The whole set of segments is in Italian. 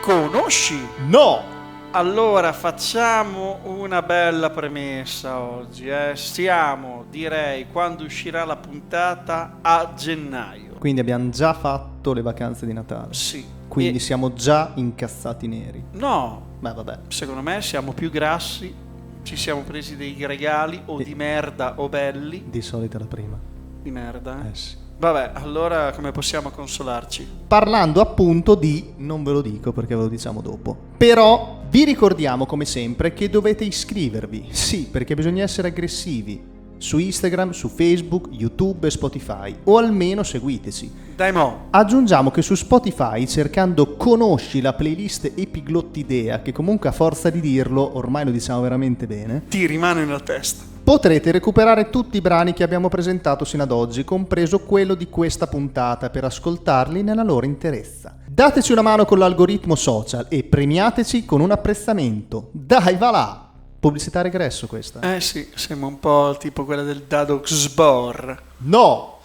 conosci? No! Allora facciamo una bella premessa oggi. Siamo, direi, quando uscirà la puntata, a gennaio. Quindi abbiamo già fatto le vacanze di Natale. Sì. Quindi siamo già incassati neri. No. Beh, vabbè. Secondo me siamo più grassi, ci siamo presi dei regali o di merda o belli. Di solito è la prima. Di merda? Sì. Vabbè, allora come possiamo consolarci? Parlando appunto di... non ve lo dico perché ve lo diciamo dopo. Però vi ricordiamo come sempre che dovete iscrivervi. Sì, perché bisogna essere aggressivi. Su Instagram, su Facebook, YouTube e Spotify. O almeno seguiteci. Dai mo! Aggiungiamo che su Spotify, cercando Conosci la playlist Epiglottidea, che comunque a forza di dirlo, ormai lo diciamo veramente bene, ti rimane nella testa. Potrete recuperare tutti i brani che abbiamo presentato sino ad oggi, compreso quello di questa puntata, per ascoltarli nella loro interezza. Dateci una mano con l'algoritmo social e premiateci con un apprezzamento. Dai, va là! Pubblicità regresso questa. Sì, sembra un po' tipo quella del Dado Xbor. No!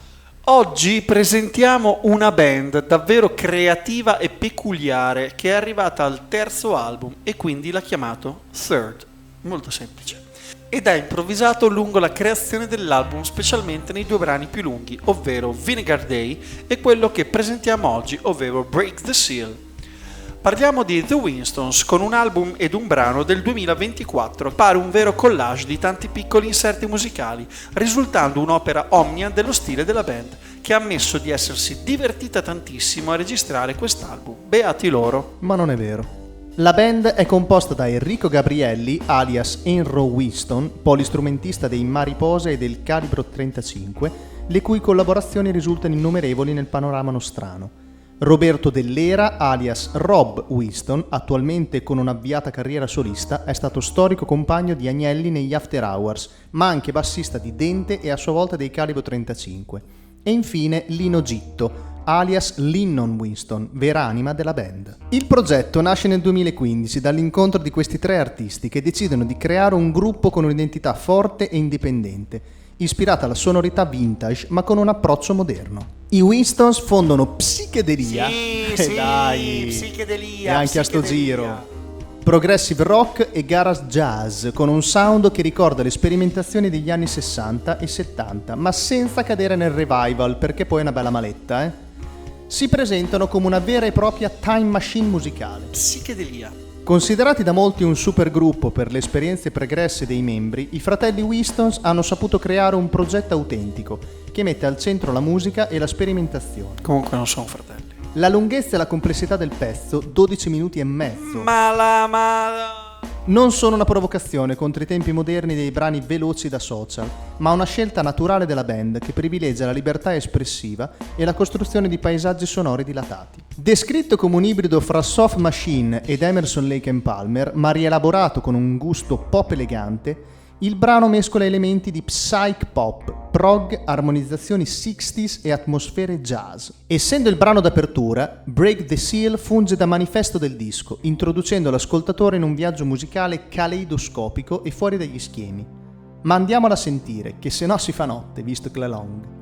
Oggi presentiamo una band davvero creativa e peculiare che è arrivata al terzo album e quindi l'ha chiamato Third. Molto semplice. Ed ha improvvisato lungo la creazione dell'album, specialmente nei due brani più lunghi, ovvero Vinegar Day e quello che presentiamo oggi, ovvero Break the Seal. Parliamo di The Winstons con un album ed un brano del 2024, pare un vero collage di tanti piccoli inserti musicali, risultando un'opera omnia dello stile della band, che ha ammesso di essersi divertita tantissimo a registrare quest'album. Beati loro. Ma non è vero. La band è composta da Enrico Gabrielli, alias Enro Winston, polistrumentista dei Mariposa e del Calibro 35, le cui collaborazioni risultano innumerevoli nel panorama nostrano. Roberto Dell'Era, alias Rob Winston, attualmente con un'avviata carriera solista, è stato storico compagno di Agnelli negli After Hours, ma anche bassista di Dente e a sua volta dei Calibro 35. E infine Lino Gitto, alias Linnon Winston, vera anima della band. Il progetto nasce nel 2015 dall'incontro di questi tre artisti che decidono di creare un gruppo con un'identità forte e indipendente, ispirata alla sonorità vintage ma con un approccio moderno. I Winstons fondano Psichedelia, dai, Psichedelia, e anche a sto giro, progressive rock e garage jazz, con un sound che ricorda le sperimentazioni degli anni 60 e 70, ma senza cadere nel revival, perché poi è una bella maletta, Si presentano come una vera e propria time machine musicale. Psichedelia. Considerati da molti un supergruppo per le esperienze pregresse dei membri, i fratelli Winstons hanno saputo creare un progetto autentico che mette al centro la musica e la sperimentazione. Comunque non sono fratelli. La lunghezza e la complessità del pezzo, 12 minuti e mezzo. Non sono una provocazione contro i tempi moderni dei brani veloci da social, ma una scelta naturale della band che privilegia la libertà espressiva e la costruzione di paesaggi sonori dilatati. Descritto come un ibrido fra Soft Machine ed Emerson, Lake and Palmer, ma rielaborato con un gusto pop elegante, il brano mescola elementi di psych pop, prog, armonizzazioni 60s e atmosfere jazz. Essendo il brano d'apertura, Break the Seal funge da manifesto del disco, introducendo l'ascoltatore in un viaggio musicale caleidoscopico e fuori dagli schemi. Ma andiamola a sentire, che se no si fa notte, visto che è long.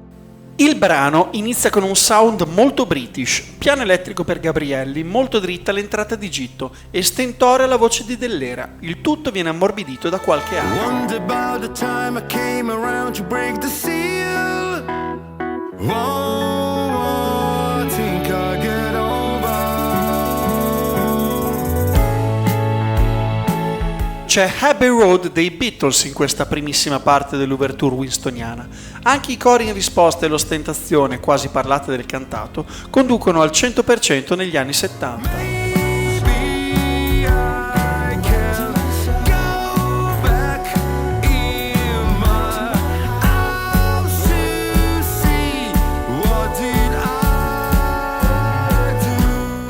Il brano inizia con un sound molto british, piano elettrico per Gabrielli, molto dritta l'entrata di Gitto e stentorea la voce di Dell'Era. Il tutto viene ammorbidito da qualche altro. C'è Abbey Road dei Beatles in questa primissima parte dell'ouverture winstoniana. Anche i cori in risposta e l'ostentazione, quasi parlate del cantato, conducono al 100% negli anni 70.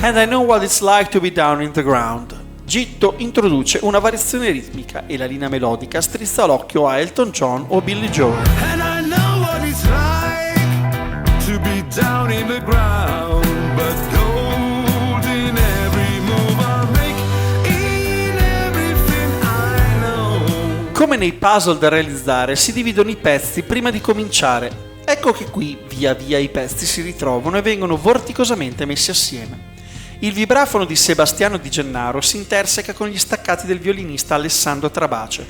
And I know what it's like to be down in the ground. Gitto introduce una variazione ritmica e la linea melodica strizza l'occhio a Elton John o Billy Joel. And I know what it's like to be down in the ground, but gold in every move I make, in everything I know. Come nei puzzle da realizzare, si dividono i pezzi prima di cominciare. Ecco che qui, via via, i pezzi si ritrovano e vengono vorticosamente messi assieme. Il vibrafono di Sebastiano Di Gennaro si interseca con gli staccati del violinista Alessandro Trabace.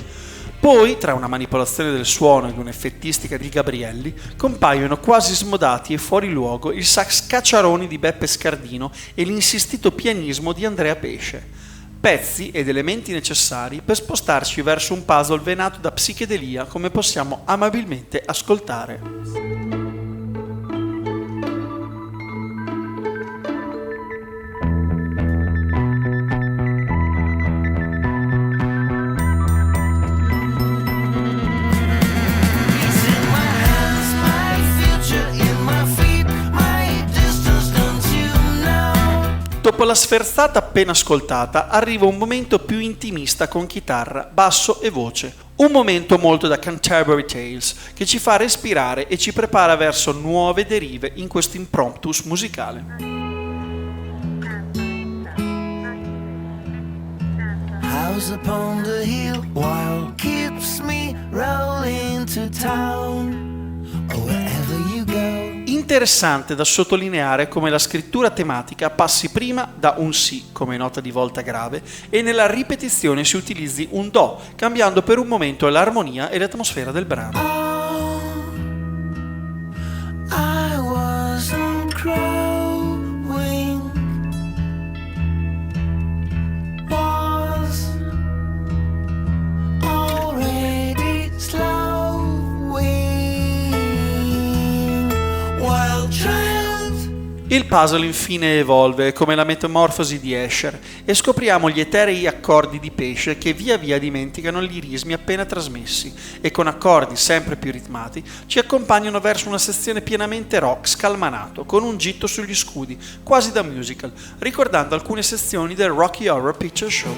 Poi, tra una manipolazione del suono ed un'effettistica di Gabrielli, compaiono quasi smodati e fuori luogo il sax cacciaroni di Beppe Scardino e l'insistito pianismo di Andrea Pesce. Pezzi ed elementi necessari per spostarci verso un puzzle venato da psichedelia, come possiamo amabilmente ascoltare. Dopo la sferzata appena ascoltata arriva un momento più intimista con chitarra, basso e voce. Un momento molto da Canterbury Tales che ci fa respirare e ci prepara verso nuove derive in questo impromptus musicale. House upon the hill while keeps me rolling to town or wherever you go. Interessante da sottolineare come la scrittura tematica passi prima da un Si come nota di volta grave e nella ripetizione si utilizzi un Do, cambiando per un momento l'armonia e l'atmosfera del brano. I wasn't growing, was already Il puzzle infine evolve come la metamorfosi di Escher e scopriamo gli eterei accordi di Pesce che via via dimenticano gli irismi appena trasmessi e con accordi sempre più ritmati ci accompagnano verso una sezione pienamente rock scalmanato con un gitto sugli scudi, quasi da musical, ricordando alcune sezioni del Rocky Horror Picture Show.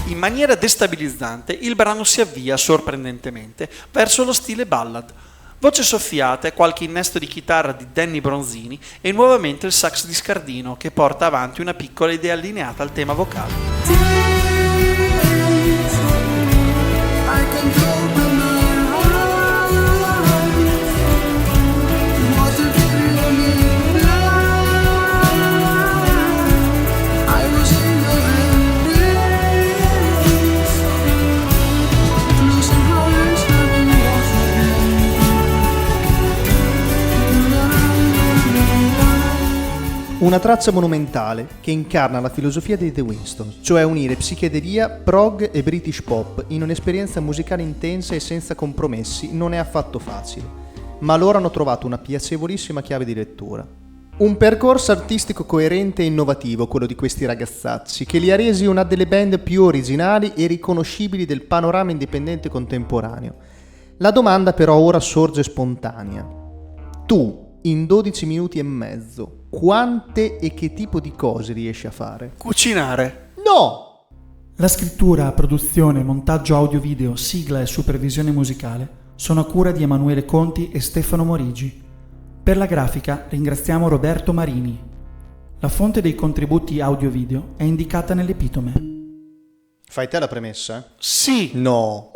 In maniera destabilizzante, il brano si avvia sorprendentemente verso lo stile ballad. Voce soffiate, qualche innesto di chitarra di Danny Bronzini e nuovamente il sax di Scardino che porta avanti una piccola idea allineata al tema vocale. Una traccia monumentale che incarna la filosofia dei The Winstons, cioè unire psichedelia, prog e British pop in un'esperienza musicale intensa e senza compromessi non è affatto facile, ma loro hanno trovato una piacevolissima chiave di lettura. Un percorso artistico coerente e innovativo quello di questi ragazzacci, che li ha resi una delle band più originali e riconoscibili del panorama indipendente contemporaneo. La domanda però ora sorge spontanea. Tu, in 12 minuti e mezzo, quante e che tipo di cose riesci a fare? Cucinare. No! La scrittura, produzione, montaggio audio-video, sigla e supervisione musicale sono a cura di Emanuele Conti e Stefano Morigi. Per la grafica ringraziamo Roberto Marini. La fonte dei contributi audio-video è indicata nell'epitome. Fai te la premessa? Sì. No!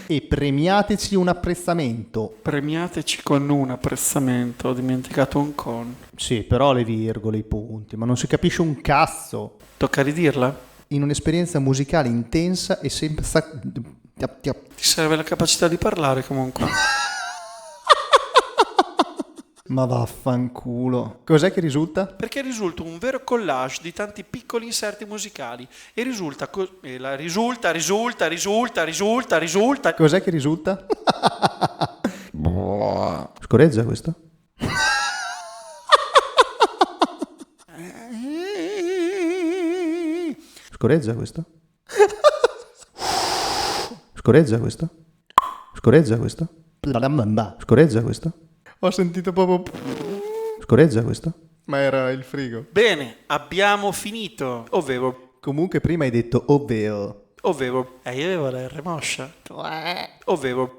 E premiateci un apprezzamento. Premiateci con un apprezzamento, ho dimenticato un con. Sì, però le virgole, i punti, ma non si capisce un cazzo. Tocca ridirla? In un'esperienza musicale intensa e senza... Ti serve la capacità di parlare comunque. Ma vaffanculo. Cos'è che risulta? Perché risulta un vero collage di tanti piccoli inserti musicali e risulta... risulta... Cos'è che risulta? Scoreggia questo? Scoreggia questo? Scoreggia questo? Scoreggia questo? Scoreggia questo? Ho sentito proprio... Scoreggia questo? Ma era il frigo. Bene, abbiamo finito. Ovvero... Comunque prima hai detto ovvero. Io avevo la R moscia. Ovvero...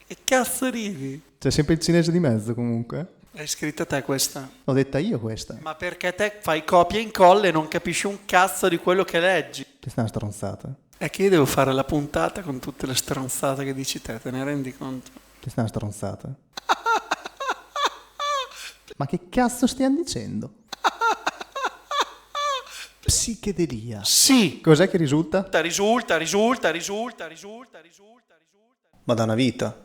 Che cazzo ridi? C'è sempre il cinese di mezzo comunque. L'hai scritta te questa? L'ho detta io questa. Ma perché te fai copia e incolla e non capisci un cazzo di quello che leggi? Questa è una stronzata. È che io devo fare la puntata con tutte le stronzate che dici te ne rendi conto? Questa è una stronzata. Ma che cazzo stiamo dicendo? Psichedelia. Sì! Cos'è che risulta? Risulta. Ma da una vita.